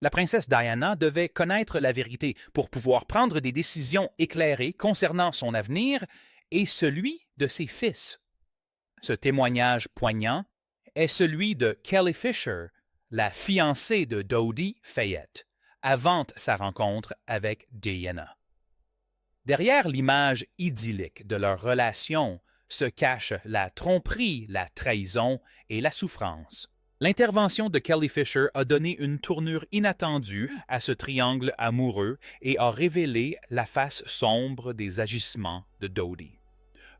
La princesse Diana devait connaître la vérité pour pouvoir prendre des décisions éclairées concernant son avenir et celui de ses fils. Ce témoignage poignant est celui de Kelly Fisher, la fiancée de Dodie Fayette, avant sa rencontre avec Diana. Derrière l'image idyllique de leur relation se cache la tromperie, la trahison et la souffrance. L'intervention de Kelly Fisher a donné une tournure inattendue à ce triangle amoureux et a révélé la face sombre des agissements de Dodie.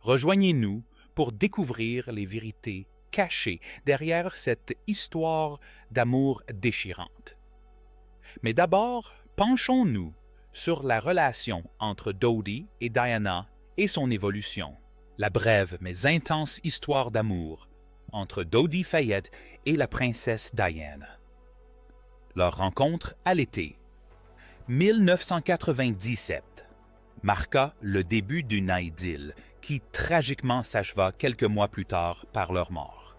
Rejoignez-nous pour découvrir les vérités cachées derrière cette histoire d'amour déchirante. Mais d'abord, penchons-nous sur la relation entre Dodie et Diana et son évolution. La brève mais intense histoire d'amour entre Dodie Fayette et la princesse Diana. Leur rencontre à l'été. 1997 marqua le début d'une idylle qui tragiquement s'acheva quelques mois plus tard par leur mort.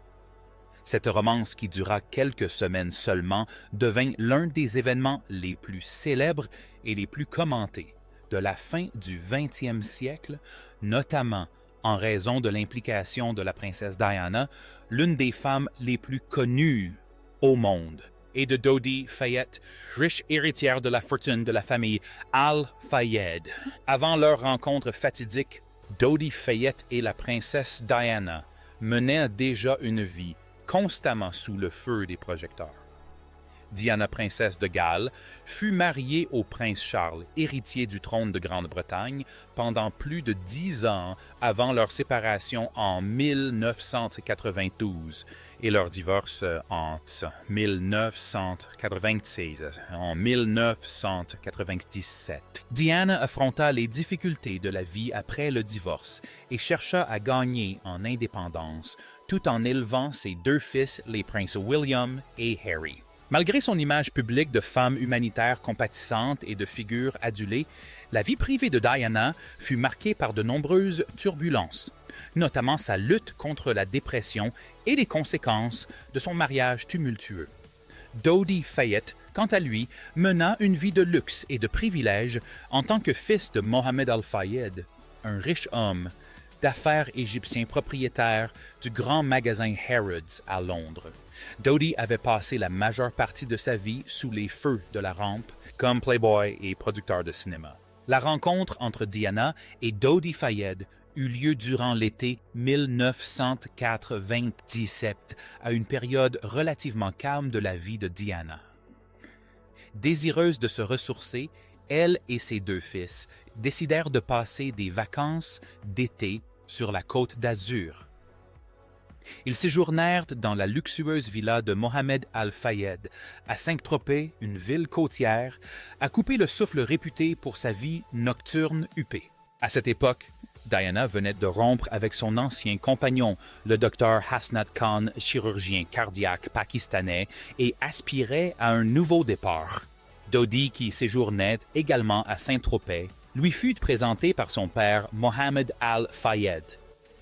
Cette romance qui dura quelques semaines seulement devint l'un des événements les plus célèbres et les plus commentés de la fin du 20e siècle, notamment en raison de l'implication de la princesse Diana, l'une des femmes les plus connues au monde, et de Dodie Fayette, riche héritière de la fortune de la famille Al-Fayed. Avant leur rencontre fatidique, Dodie Fayette et la princesse Diana menaient déjà une vie constamment sous le feu des projecteurs. Diana, princesse de Galles, fut mariée au prince Charles, héritier du trône de Grande-Bretagne, pendant plus de 10 ans avant leur séparation en 1992 et leur divorce en 1997. Diana affronta les difficultés de la vie après le divorce et chercha à gagner en indépendance, tout en élevant ses deux fils, les princes William et Harry. Malgré son image publique de femme humanitaire compatissante et de figure adulée, la vie privée de Diana fut marquée par de nombreuses turbulences, notamment sa lutte contre la dépression et les conséquences de son mariage tumultueux. Dodie Fayette, quant à lui, mena une vie de luxe et de privilèges en tant que fils de Mohammed Al-Fayed, un riche homme d'affaires égyptien propriétaire du grand magasin Harrods à Londres. Dodie avait passé la majeure partie de sa vie sous les feux de la rampe comme playboy et producteur de cinéma. La rencontre entre Diana et Dodie Fayed eut lieu durant l'été 1997, à une période relativement calme de la vie de Diana. Désireuse de se ressourcer, elle et ses deux fils décidèrent de passer des vacances d'été sur la côte d'Azur. Ils séjournèrent dans la luxueuse villa de Mohammed Al-Fayed, à Saint-Tropez, une ville côtière, à couper le souffle réputé pour sa vie nocturne huppée. À cette époque, Diana venait de rompre avec son ancien compagnon, le docteur Hasnat Khan, chirurgien cardiaque pakistanais, et aspirait à un nouveau départ. Dodie, qui séjournait également à Saint-Tropez, lui fut présentée par son père Mohammed Al-Fayed.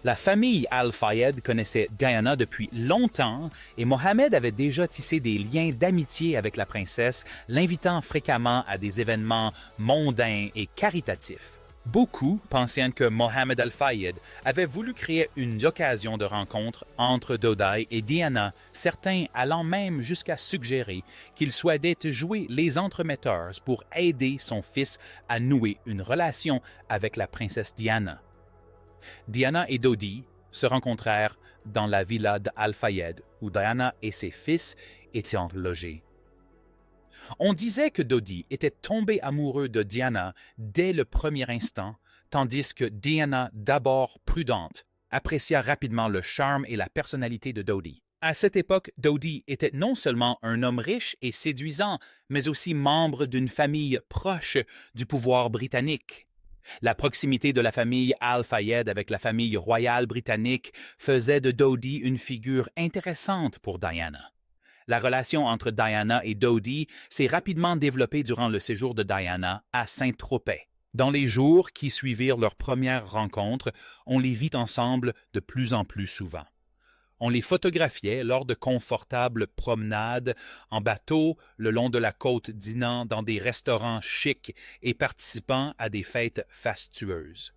La famille Al-Fayed connaissait Diana depuis longtemps et Mohammed avait déjà tissé des liens d'amitié avec la princesse, l'invitant fréquemment à des événements mondains et caritatifs. Beaucoup pensaient que Mohammed Al-Fayed avait voulu créer une occasion de rencontre entre Dodie et Diana, certains allant même jusqu'à suggérer qu'il souhaitait jouer les entremetteurs pour aider son fils à nouer une relation avec la princesse Diana. Diana et Dodie se rencontrèrent dans la villa d'Al-Fayed, où Diana et ses fils étaient logés. On disait que Dodie était tombé amoureux de Diana dès le premier instant, tandis que Diana, d'abord prudente, apprécia rapidement le charme et la personnalité de Dodie. À cette époque, Dodie était non seulement un homme riche et séduisant, mais aussi membre d'une famille proche du pouvoir britannique. La proximité de la famille Al-Fayed avec la famille royale britannique faisait de Dodie une figure intéressante pour Diana. La relation entre Diana et Dodie s'est rapidement développée durant le séjour de Diana à Saint-Tropez. Dans les jours qui suivirent leur première rencontre, on les vit ensemble de plus en plus souvent. On les photographiait lors de confortables promenades en bateau le long de la côte, dînant dans des restaurants chics et participant à des fêtes fastueuses.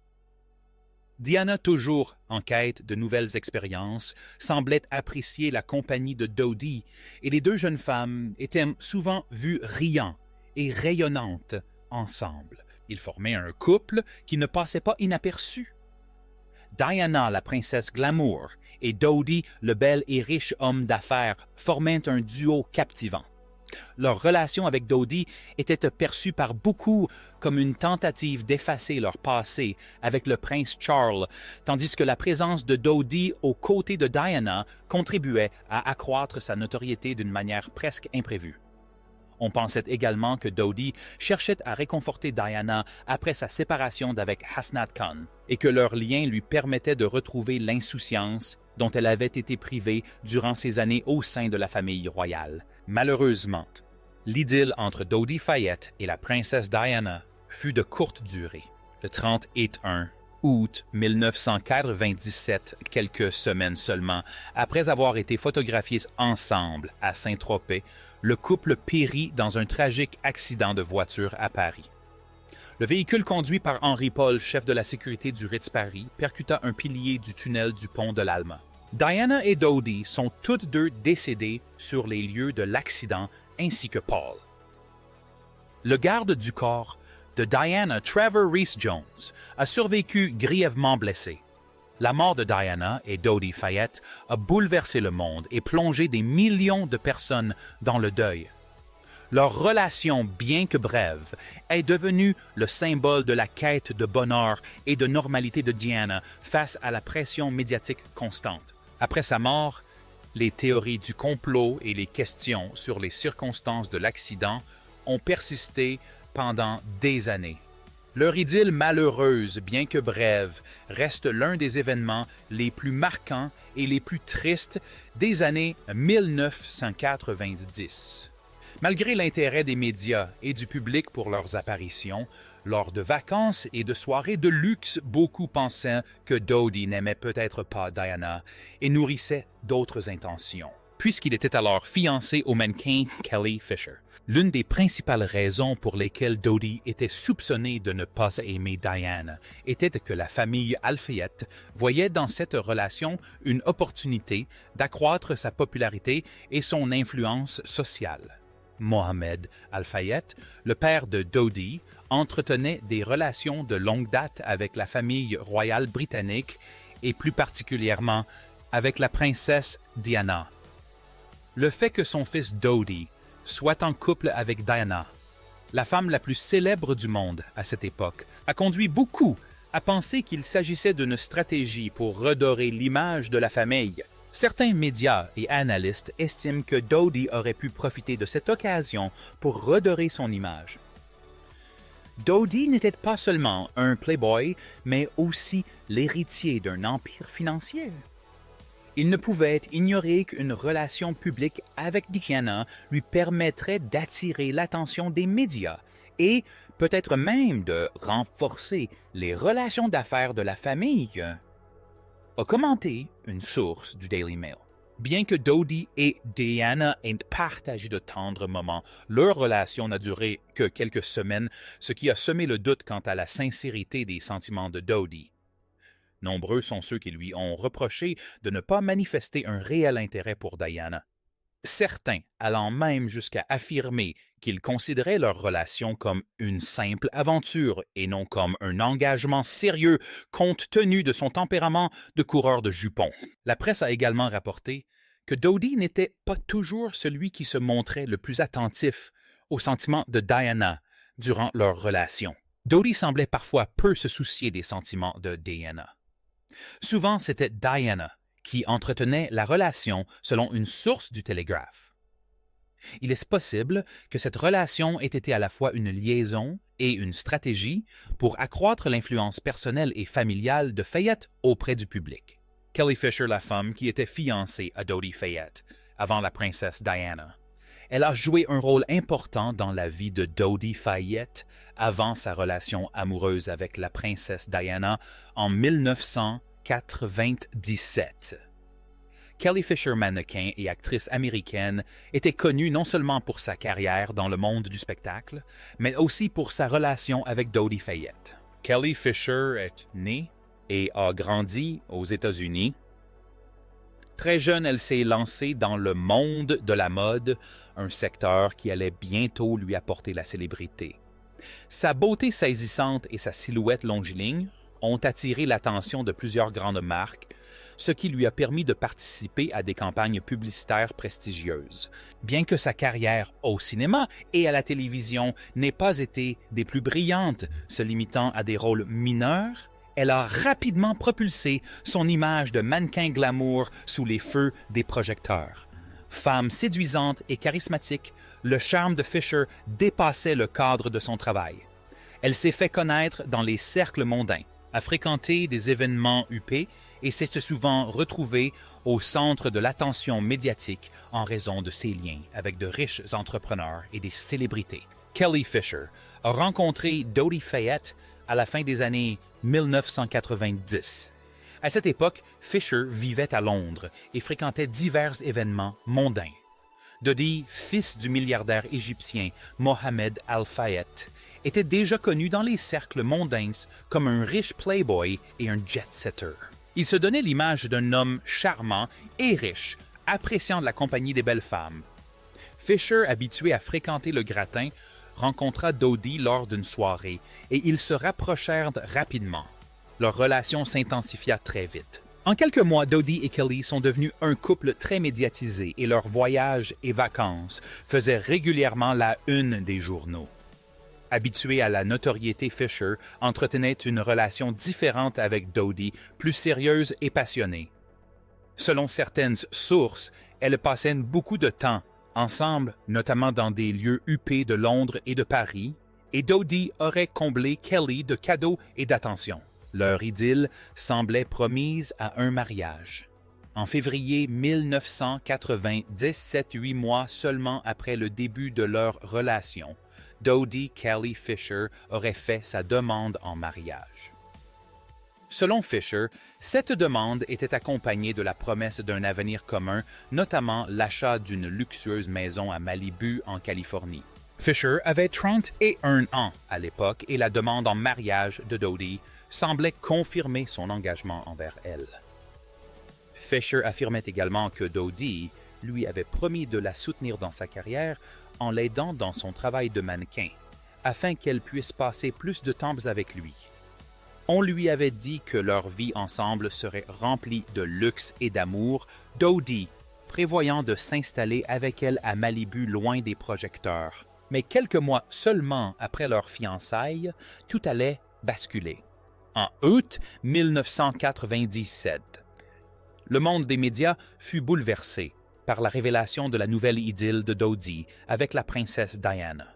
Diana, toujours en quête de nouvelles expériences, semblait apprécier la compagnie de Dodi, et les deux jeunes femmes étaient souvent vues riant et rayonnantes ensemble. Ils formaient un couple qui ne passait pas inaperçu. Diana, la princesse glamour, et Dodi, le bel et riche homme d'affaires, formaient un duo captivant. Leur relation avec Dodi était perçue par beaucoup comme une tentative d'effacer leur passé avec le prince Charles, tandis que la présence de Dodi aux côtés de Diana contribuait à accroître sa notoriété d'une manière presque imprévue. On pensait également que Dodi cherchait à réconforter Diana après sa séparation d'avec Hasnat Khan et que leur lien lui permettait de retrouver l'insouciance dont elle avait été privée durant ses années au sein de la famille royale. Malheureusement, l'idylle entre Dodi Fayed et la princesse Diana fut de courte durée. Le 31 août 1997, quelques semaines seulement, après avoir été photographiés ensemble à Saint-Tropez, le couple périt dans un tragique accident de voiture à Paris. Le véhicule conduit par Henri Paul, chef de la sécurité du Ritz-Paris, percuta un pilier du tunnel du pont de l'Alma. Diana et Dodi sont toutes deux décédées sur les lieux de l'accident, ainsi que Paul. Le garde du corps de Diana, Trevor Rees-Jones, a survécu grièvement blessé. La mort de Diana et Dodi Fayed a bouleversé le monde et plongé des millions de personnes dans le deuil. Leur relation, bien que brève, est devenue le symbole de la quête de bonheur et de normalité de Diana face à la pression médiatique constante. Après sa mort, les théories du complot et les questions sur les circonstances de l'accident ont persisté pendant des années. Leur idylle malheureuse, bien que brève, reste l'un des événements les plus marquants et les plus tristes des années 1990. Malgré l'intérêt des médias et du public pour leurs apparitions, lors de vacances et de soirées de luxe, beaucoup pensaient que Dodi n'aimait peut-être pas Diana et nourrissait d'autres intentions, puisqu'il était alors fiancé au mannequin Kelly Fisher. L'une des principales raisons pour lesquelles Dodi était soupçonné de ne pas aimer Diana était que la famille Al-Fayed voyait dans cette relation une opportunité d'accroître sa popularité et son influence sociale. Mohamed Al-Fayed, le père de Dodi, entretenait des relations de longue date avec la famille royale britannique et plus particulièrement avec la princesse Diana. Le fait que son fils Dodi soit en couple avec Diana, la femme la plus célèbre du monde à cette époque, a conduit beaucoup à penser qu'il s'agissait d'une stratégie pour redorer l'image de la famille. Certains médias et analystes estiment que Dodi aurait pu profiter de cette occasion pour redorer son image. Dodi n'était pas seulement un playboy, mais aussi l'héritier d'un empire financier. Il ne pouvait ignorer qu'une relation publique avec Diana lui permettrait d'attirer l'attention des médias et peut-être même de renforcer les relations d'affaires de la famille, a commenté une source du Daily Mail. Bien que Dodi et Diana aient partagé de tendres moments, leur relation n'a duré que quelques semaines, ce qui a semé le doute quant à la sincérité des sentiments de Dodi. Nombreux sont ceux qui lui ont reproché de ne pas manifester un réel intérêt pour Diana. Certains allant même jusqu'à affirmer qu'ils considéraient leur relation comme une simple aventure et non comme un engagement sérieux compte tenu de son tempérament de coureur de jupons. La presse a également rapporté que Dodi n'était pas toujours celui qui se montrait le plus attentif aux sentiments de Diana durant leur relation. Dodi semblait parfois peu se soucier des sentiments de Diana. Souvent, c'était Diana qui entretenait la relation selon une source du Télégraphe. Il est possible que cette relation ait été à la fois une liaison et une stratégie pour accroître l'influence personnelle et familiale de Fayed auprès du public. Kelly Fisher, la femme qui était fiancée à Dodi Fayed avant la princesse Diana. Elle a joué un rôle important dans la vie de Dodi Fayed avant sa relation amoureuse avec la princesse Diana en 1997. Kelly Fisher, mannequin et actrice américaine, était connue non seulement pour sa carrière dans le monde du spectacle, mais aussi pour sa relation avec Dodie Fayette. Kelly Fisher est née et a grandi aux États-Unis. Très jeune, elle s'est lancée dans le monde de la mode, un secteur qui allait bientôt lui apporter la célébrité. Sa beauté saisissante et sa silhouette longiligne ont attiré l'attention de plusieurs grandes marques, ce qui lui a permis de participer à des campagnes publicitaires prestigieuses. Bien que sa carrière au cinéma et à la télévision n'ait pas été des plus brillantes, se limitant à des rôles mineurs, elle a rapidement propulsé son image de mannequin glamour sous les feux des projecteurs. Femme séduisante et charismatique, le charme de Fisher dépassait le cadre de son travail. Elle s'est fait connaître dans les cercles mondains, a fréquenté des événements huppés et s'est souvent retrouvée au centre de l'attention médiatique en raison de ses liens avec de riches entrepreneurs et des célébrités. Kelly Fisher a rencontré Dodie Fayette à la fin des années 1990. À cette époque, Fisher vivait à Londres et fréquentait divers événements mondains. Dodie, fils du milliardaire égyptien Mohamed Al-Fayed, était déjà connu dans les cercles mondains comme un riche playboy et un jet-setter. Il se donnait l'image d'un homme charmant et riche, appréciant la compagnie des belles femmes. Fisher, habitué à fréquenter le gratin, rencontra Dodie lors d'une soirée et ils se rapprochèrent rapidement. Leur relation s'intensifia très vite. En quelques mois, Dodie et Kelly sont devenus un couple très médiatisé et leurs voyages et vacances faisaient régulièrement la une des journaux. Habitué à la notoriété, Fisher entretenait une relation différente avec Dodie, plus sérieuse et passionnée. Selon certaines sources, elles passaient beaucoup de temps ensemble, notamment dans des lieux huppés de Londres et de Paris, et Dodie aurait comblé Kelly de cadeaux et d'attentions. Leur idylle semblait promise à un mariage. En février 1990, 8 mois seulement après le début de leur relation, Dodie Kelly Fisher aurait fait sa demande en mariage. Selon Fisher, cette demande était accompagnée de la promesse d'un avenir commun, notamment l'achat d'une luxueuse maison à Malibu, en Californie. Fisher avait 31 ans à l'époque et la demande en mariage de Dodie semblait confirmer son engagement envers elle. Fisher affirmait également que Dodie lui avait promis de la soutenir dans sa carrière en l'aidant dans son travail de mannequin, afin qu'elle puisse passer plus de temps avec lui. On lui avait dit que leur vie ensemble serait remplie de luxe et d'amour, Dodie prévoyant de s'installer avec elle à Malibu loin des projecteurs. Mais quelques mois seulement après leur fiançailles, tout allait basculer. En août 1997, le monde des médias fut bouleversé par la révélation de la nouvelle idylle de Dodie avec la princesse Diana.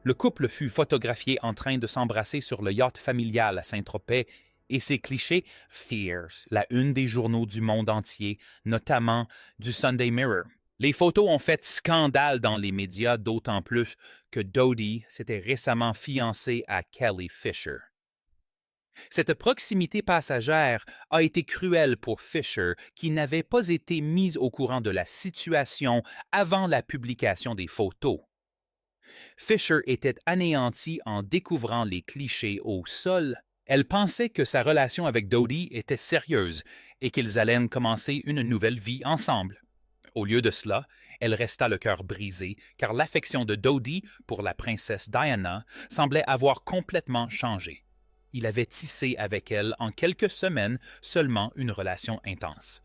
Le couple fut photographié en train de s'embrasser sur le yacht familial à Saint-Tropez et ses clichés firent la une des journaux du monde entier, notamment du Sunday Mirror. Les photos ont fait scandale dans les médias, d'autant plus que Dodie s'était récemment fiancée à Kelly Fisher. Cette proximité passagère a été cruelle pour Fisher, qui n'avait pas été mise au courant de la situation avant la publication des photos. Fisher était anéantie en découvrant les clichés au sol. Elle pensait que sa relation avec Dodie était sérieuse et qu'ils allaient commencer une nouvelle vie ensemble. Au lieu de cela, elle resta le cœur brisé car l'affection de Dodie pour la princesse Diana semblait avoir complètement changé. Il avait tissé avec elle en quelques semaines seulement une relation intense.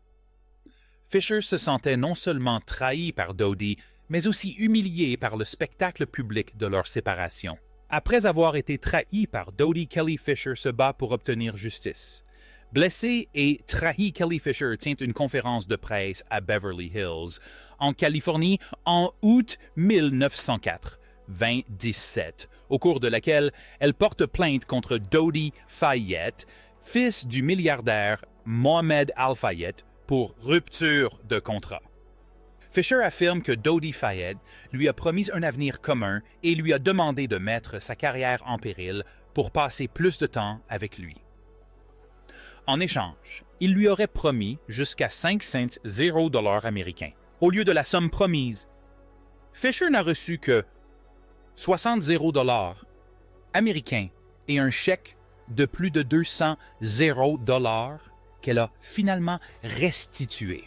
Fisher se sentait non seulement trahi par Dodie, mais aussi humilié par le spectacle public de leur séparation. Après avoir été trahi par Dodie, Kelly Fisher se bat pour obtenir justice. Blessé et trahi, Kelly Fisher tient une conférence de presse à Beverly Hills, en Californie, en août 1997, au cours de laquelle elle porte plainte contre Dodie Fayette, fils du milliardaire Mohamed Al-Fayed, pour rupture de contrat. Fisher affirme que Dodie Fayette lui a promis un avenir commun et lui a demandé de mettre sa carrière en péril pour passer plus de temps avec lui. En échange, il lui aurait promis jusqu'à 5 cents 0 $ américains, au lieu de la somme promise. Fisher n'a reçu que 60 0 $ américains et un chèque de plus de 200 0 $ qu'elle a finalement restitué.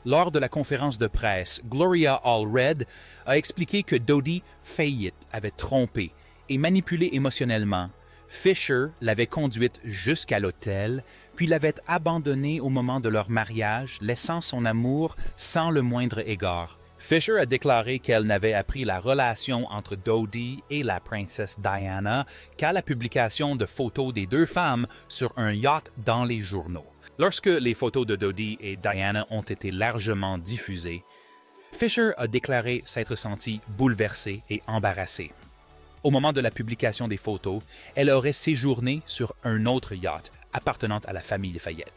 Lors de la conférence de presse, Gloria Allred a expliqué que Dodi Fayed avait trompé et manipulé émotionnellement. Fisher l'avait conduite jusqu'à l'hôtel, puis l'avait abandonnée au moment de leur mariage, laissant son amour sans le moindre égard. Fisher a déclaré qu'elle n'avait appris la relation entre Dodi et la princesse Diana qu'à la publication de photos des deux femmes sur un yacht dans les journaux. Lorsque les photos de Dodi et Diana ont été largement diffusées, Fisher a déclaré s'être sentie bouleversée et embarrassée. Au moment de la publication des photos, elle aurait séjourné sur un autre yacht appartenant à la famille Fayed.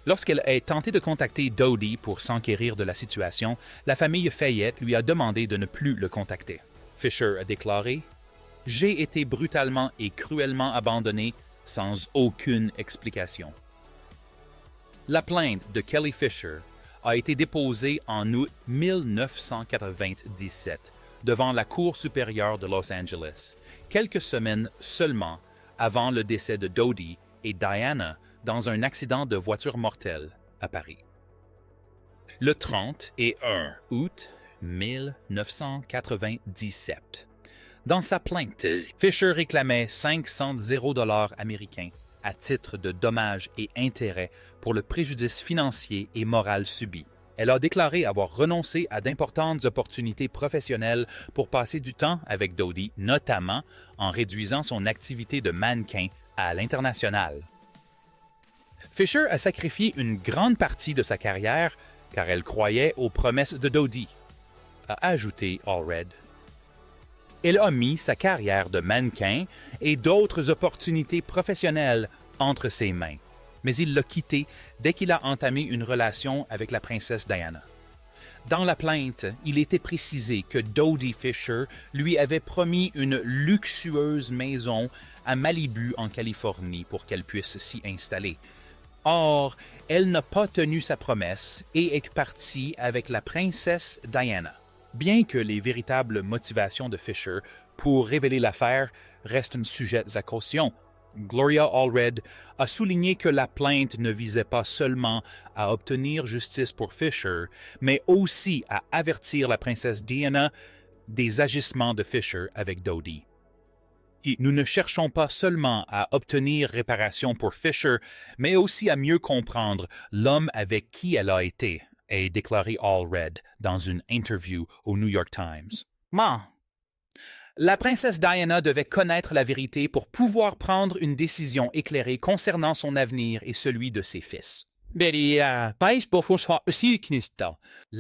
Lorsqu'elle a tenté de contacter Dodi pour s'enquérir de la situation, la famille Fayed lui a demandé de ne plus le contacter. Fisher a déclaré « J'ai été brutalement et cruellement abandonné sans aucune explication. » La plainte de Kelly Fisher a été déposée en août 1997 devant la Cour supérieure de Los Angeles, quelques semaines seulement avant le décès de Dodi et Diana dans un accident de voiture mortel à Paris. Le 31 août 1997, dans sa plainte, Fisher réclamait 500 0 $ américains à titre de dommages et intérêts pour le préjudice financier et moral subi. Elle a déclaré avoir renoncé à d'importantes opportunités professionnelles pour passer du temps avec Dodi, notamment en réduisant son activité de mannequin à l'international. Fisher a sacrifié une grande partie de sa carrière car elle croyait aux promesses de Dodi, a ajouté Allred. Elle a mis sa carrière de mannequin et d'autres opportunités professionnelles entre ses mains, mais il l'a quitté dès qu'il a entamé une relation avec la princesse Diana. Dans la plainte, il était précisé que Dodi Fisher lui avait promis une luxueuse maison à Malibu en Californie pour qu'elle puisse s'y installer. Or, elle n'a pas tenu sa promesse et est partie avec la princesse Diana. Bien que les véritables motivations de Fisher pour révéler l'affaire restent sujettes à caution, Gloria Allred a souligné que la plainte ne visait pas seulement à obtenir justice pour Fisher, mais aussi à avertir la princesse Diana des agissements de Fisher avec Dodi. Et nous ne cherchons pas seulement à obtenir réparation pour Fisher, mais aussi à mieux comprendre l'homme avec qui elle a été, a déclaré Allred dans une interview au New York Times. La princesse Diana devait connaître la vérité pour pouvoir prendre une décision éclairée concernant son avenir et celui de ses fils. La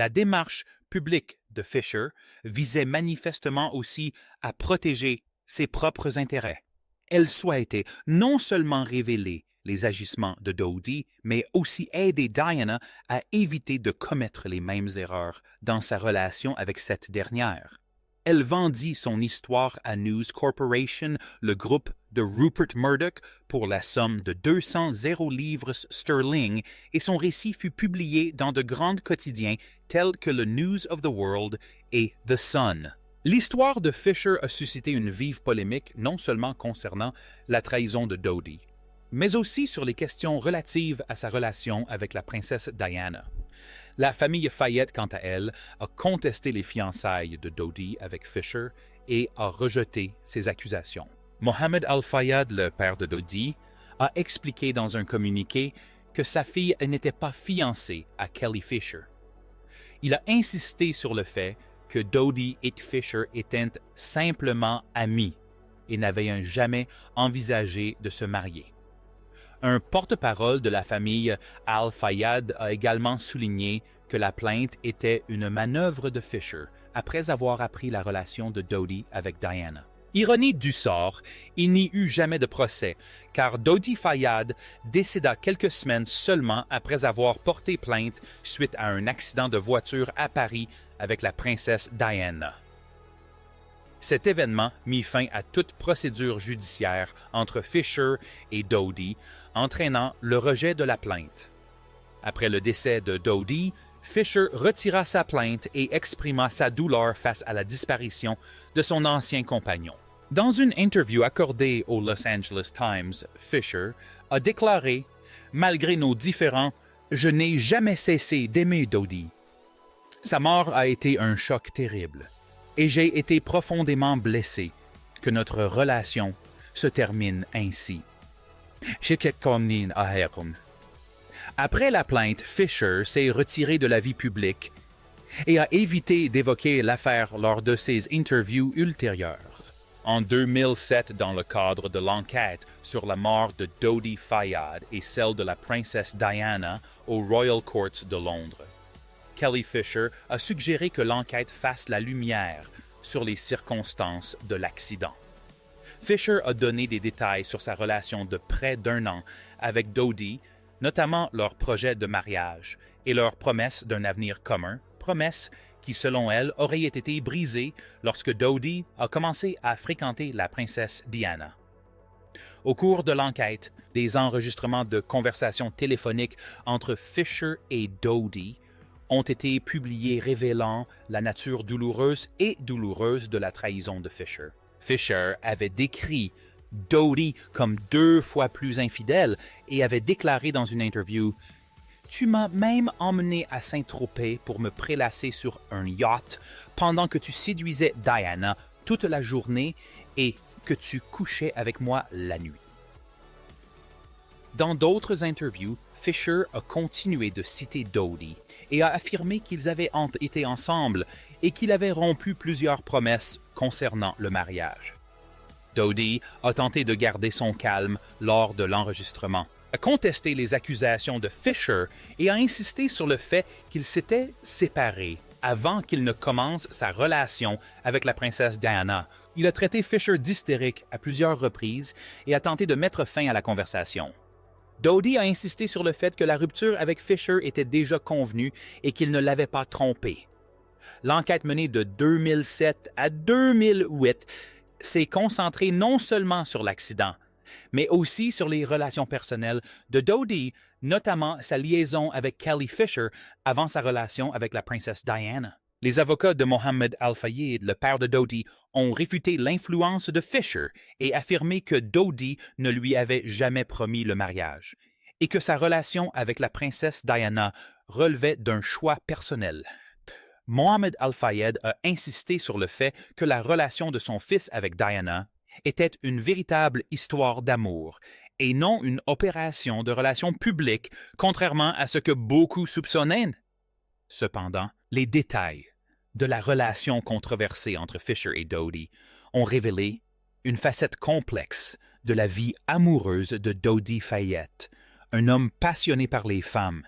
démarche publique de Fisher visait manifestement aussi à protéger ses propres intérêts. Elle souhaitait non seulement révéler les agissements de Dodi, mais aussi aider Diana à éviter de commettre les mêmes erreurs dans sa relation avec cette dernière. Elle vendit son histoire à News Corporation, le groupe de Rupert Murdoch, pour la somme de 200 livres sterling, et son récit fut publié dans de grands quotidiens tels que le News of the World et The Sun. L'histoire de Fisher a suscité une vive polémique non seulement concernant la trahison de Dodi, mais aussi sur les questions relatives à sa relation avec la princesse Diana. La famille Fayed, quant à elle, a contesté les fiançailles de Dodi avec Fisher et a rejeté ses accusations. Mohammed Al-Fayed, le père de Dodi, a expliqué dans un communiqué que sa fille n'était pas fiancée à Kelly Fisher. Il a insisté sur le fait que Dodi et Fisher étaient simplement amis et n'avaient jamais envisagé de se marier. Un porte-parole de la famille Al-Fayed a également souligné que la plainte était une manœuvre de Fisher après avoir appris la relation de Dodi avec Diana. Ironie du sort, il n'y eut jamais de procès, car Dodi Fayed décéda quelques semaines seulement après avoir porté plainte suite à un accident de voiture à Paris avec la princesse Diana. Cet événement mit fin à toute procédure judiciaire entre Fisher et Doty, entraînant le rejet de la plainte. Après le décès de Doty, Fisher retira sa plainte et exprima sa douleur face à la disparition de son ancien compagnon. Dans une interview accordée au Los Angeles Times, Fisher a déclaré « Malgré nos différends, je n'ai jamais cessé d'aimer Doty. Sa mort a été un choc terrible, et j'ai été profondément blessé que notre relation se termine ainsi. » Après la plainte, Fisher s'est retiré de la vie publique et a évité d'évoquer l'affaire lors de ses interviews ultérieures. En 2007, dans le cadre de l'enquête sur la mort de Dodi Fayed et celle de la princesse Diana aux Royal Courts de Londres, Kelly Fisher a suggéré que l'enquête fasse la lumière sur les circonstances de l'accident. Fisher a donné des détails sur sa relation de près d'1 an avec Dodi, notamment leur projet de mariage et leur promesse d'un avenir commun, promesse qui, selon elle, aurait été brisée lorsque Dodi a commencé à fréquenter la princesse Diana. Au cours de l'enquête, des enregistrements de conversations téléphoniques entre Fisher et Dodi ont été publiés révélant la nature douloureuse de la trahison de Fisher. Fisher avait décrit Dodi comme 2 fois plus infidèle et avait déclaré dans une interview « Tu m'as même emmené à Saint-Tropez pour me prélasser sur un yacht pendant que tu séduisais Diana toute la journée et que tu couchais avec moi la nuit. » Dans d'autres interviews, Fisher a continué de citer Dodi et a affirmé qu'ils avaient été ensemble et qu'il avait rompu plusieurs promesses concernant le mariage. Dodi a tenté de garder son calme lors de l'enregistrement, a contesté les accusations de Fisher et a insisté sur le fait qu'ils s'étaient séparés avant qu'il ne commence sa relation avec la princesse Diana. Il a traité Fisher d'hystérique à plusieurs reprises et a tenté de mettre fin à la conversation. Dodi a insisté sur le fait que la rupture avec Fisher était déjà convenue et qu'il ne l'avait pas trompé. L'enquête menée de 2007 à 2008 s'est concentrée non seulement sur l'accident, mais aussi sur les relations personnelles de Dodi, notamment sa liaison avec Kelly Fisher avant sa relation avec la princesse Diana. Les avocats de Mohammed Al-Fayed, le père de Dodi, ont réfuté l'influence de Fisher et affirmé que Dodi ne lui avait jamais promis le mariage et que sa relation avec la princesse Diana relevait d'un choix personnel. Mohammed Al-Fayed a insisté sur le fait que la relation de son fils avec Diana était une véritable histoire d'amour et non une opération de relations publiques, contrairement à ce que beaucoup soupçonnaient. Cependant, les détails de la relation controversée entre Fisher et Dodi ont révélé une facette complexe de la vie amoureuse de Dodi Fayed, un homme passionné par les femmes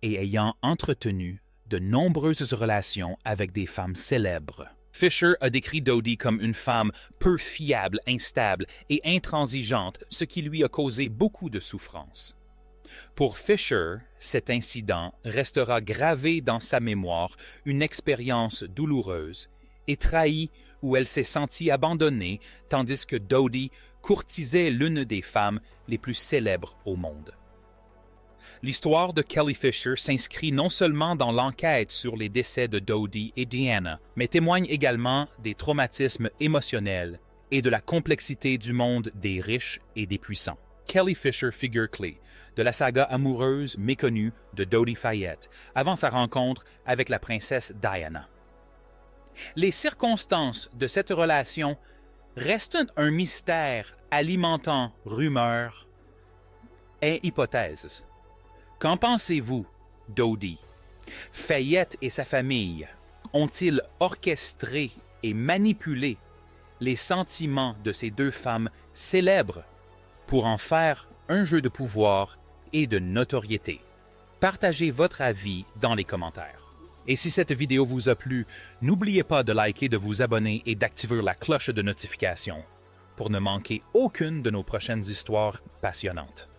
et ayant entretenu de nombreuses relations avec des femmes célèbres. Fisher a décrit Dodi comme une femme peu fiable, instable et intransigeante, ce qui lui a causé beaucoup de souffrance. Pour Fisher, cet incident restera gravé dans sa mémoire, une expérience douloureuse et trahie où elle s'est sentie abandonnée, tandis que Dodi courtisait l'une des femmes les plus célèbres au monde. L'histoire de Kelly Fisher s'inscrit non seulement dans l'enquête sur les décès de Dodi et Diana, mais témoigne également des traumatismes émotionnels et de la complexité du monde des riches et des puissants. Kelly Fisher, figure clé de la saga amoureuse méconnue de Dodi Fayed avant sa rencontre avec la princesse Diana. Les circonstances de cette relation restent un mystère alimentant rumeurs et hypothèses. Qu'en pensez-vous, Dodi? Fayed et sa famille ont-ils orchestré et manipulé les sentiments de ces 2 femmes célèbres pour en faire un jeu de pouvoir et de notoriété? Partagez votre avis dans les commentaires. Et si cette vidéo vous a plu, n'oubliez pas de liker, de vous abonner et d'activer la cloche de notification pour ne manquer aucune de nos prochaines histoires passionnantes.